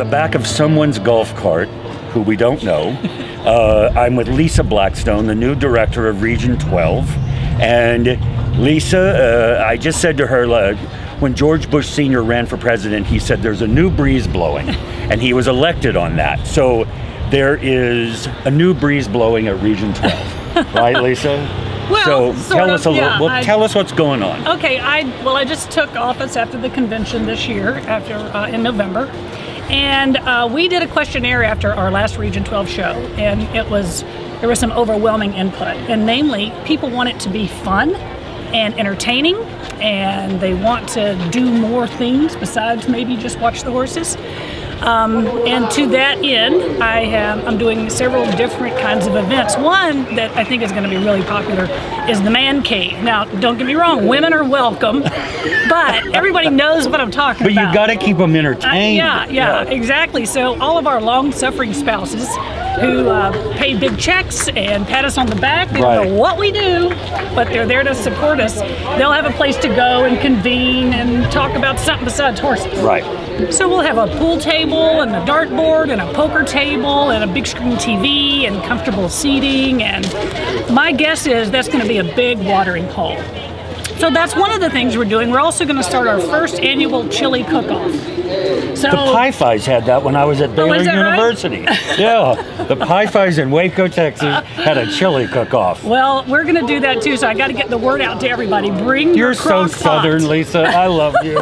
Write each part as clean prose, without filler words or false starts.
the back of someone's golf cart, who we don't know. I'm with Lisa Blackstone, the new director of Region 12. And Lisa, I just said to her, when George Bush Sr. ran for president, he said there's a new breeze blowing, and he was elected on that. So there is a new breeze blowing at Region 12, right, Lisa? Well, so tell us a little. Well, tell us what's going on. Okay, I just took office after the convention this year, in November, and we did a questionnaire after our last Region 12 show, and there was some overwhelming input, and namely, people want it to be fun and entertaining, and they want to do more things besides maybe just watch the horses. And to that end, I'm doing several different kinds of events. One that I think is going to be really popular is the man cave. Now, don't get me wrong, women are welcome, but everybody knows what I'm talking about. But you got to keep them entertained. Yeah, exactly. So all of our long-suffering spouses who pay big checks and pat us on the back, they don't know what we do, but they're there to support us. They'll have a place to go and convene and talk about something besides horses. Right. So we'll have a pool table and a dartboard and a poker table and a big screen TV and comfortable seating, and my guess is that's going to be a big watering hole. So that's one of the things we're doing. We're also going to start our first annual chili cook-off. So, the Pie-Fies had that when I was at Baylor University. Right? Yeah, the Pie-Fies in Waco, Texas had a chili cook-off. Well, we're going to do that too, so I got to get the word out to everybody. Bring You're your crock so Southern, pot. Lisa. I love you.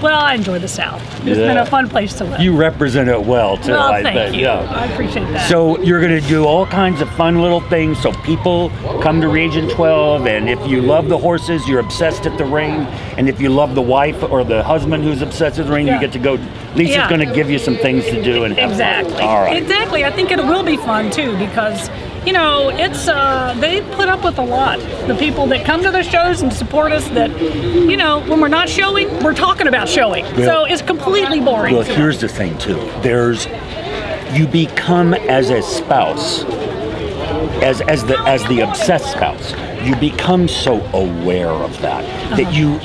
Well, I enjoy the South. It's been a fun place to live. You represent it well, too, well, I thank think. you. Yeah. I appreciate that. So you're going to do all kinds of fun little things so people come to Region 12, and if you love the horses, you're obsessed at the ring, and if you love the wife or the husband who's obsessed with the ring, you get to go. Lisa's going to give you some things to do and have exactly. fun. All right. Exactly. I think it will be fun too, because you know, it's they put up with a lot. The people that come to the shows and support us, that, you know, when we're not showing, we're talking about showing. Well, so it's completely boring. Well, here's the thing too. You become as a spouse, as the obsessed spouse, you become so aware of that that you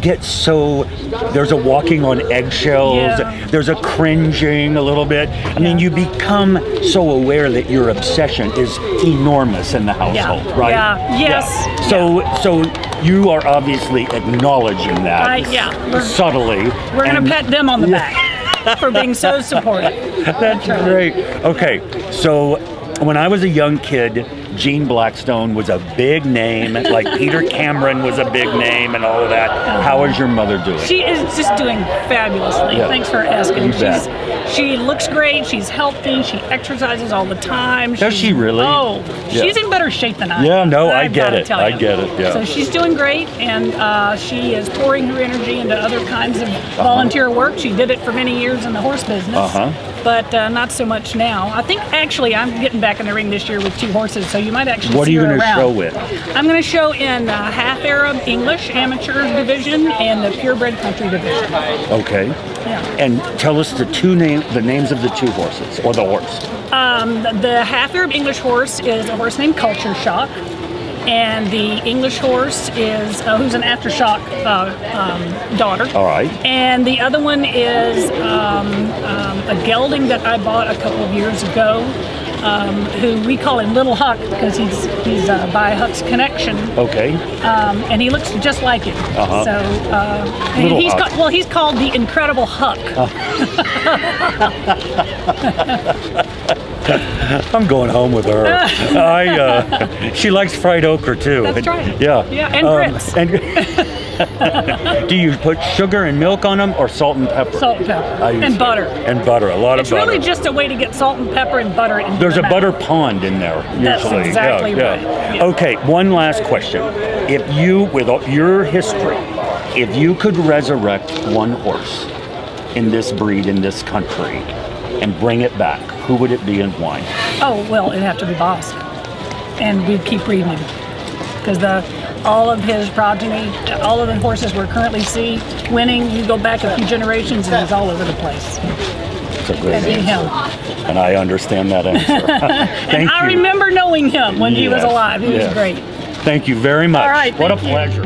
get so, there's a walking on eggshells, there's a cringing a little bit. I mean, you become so aware that your obsession is enormous in the household, right? Yeah. Yes. Yeah. So you are obviously acknowledging that subtly. We're going to pat them on the back for being so supportive. That's great. Okay, so when I was a young kid, Jean Blackstone was a big name, like Peter Cameron was a big name and all of that. How is your mother doing? She is just doing fabulously. Yeah. Thanks for asking. She looks great, she's healthy, she exercises all the time. Does she really? Oh, she's in better shape than I am. Yeah, no, I get it. I get it, yeah. So she's doing great, and she is pouring her energy into other kinds of volunteer work. She did it for many years in the horse business. But not so much now. I think actually I'm getting back in the ring this year with 2 horses, so you might actually What are you going to show with? I'm going to show in half Arab English amateur division and the purebred country division. Okay. Yeah. And tell us the names of the 2 horses, or the horse. The half Arab English horse is a horse named Culture Shock. And the English horse is who's an Aftershock daughter. All right. And the other one is a gelding that I bought a couple of years ago, who we call him Little Huck because he's by Huck's Connection. Okay. And he looks just like him. So and he's called the Incredible Huck. I'm going home with her. She likes fried okra too. That's right. Yeah. Yeah, and grits. Do you put sugar and milk on them, or salt and pepper? Salt and pepper. And butter. And butter. A lot of butter. It's really just a way to get salt and pepper and butter into There's a butter pond in there usually. That's exactly right. Yeah. Okay, one last question. If you, with your history, if you could resurrect one horse in this breed, in this country, and bring it back, who would it be and why? Oh, well, it'd have to be Bossk. And we'd keep breeding him. Because all of his progeny, all of the horses we currently see winning, you go back a few generations and he's all over the place. It's a great answer. Him. And I understand that answer. Thank you. I remember knowing him when he was alive. He was great. Thank you very much. All right, what a pleasure.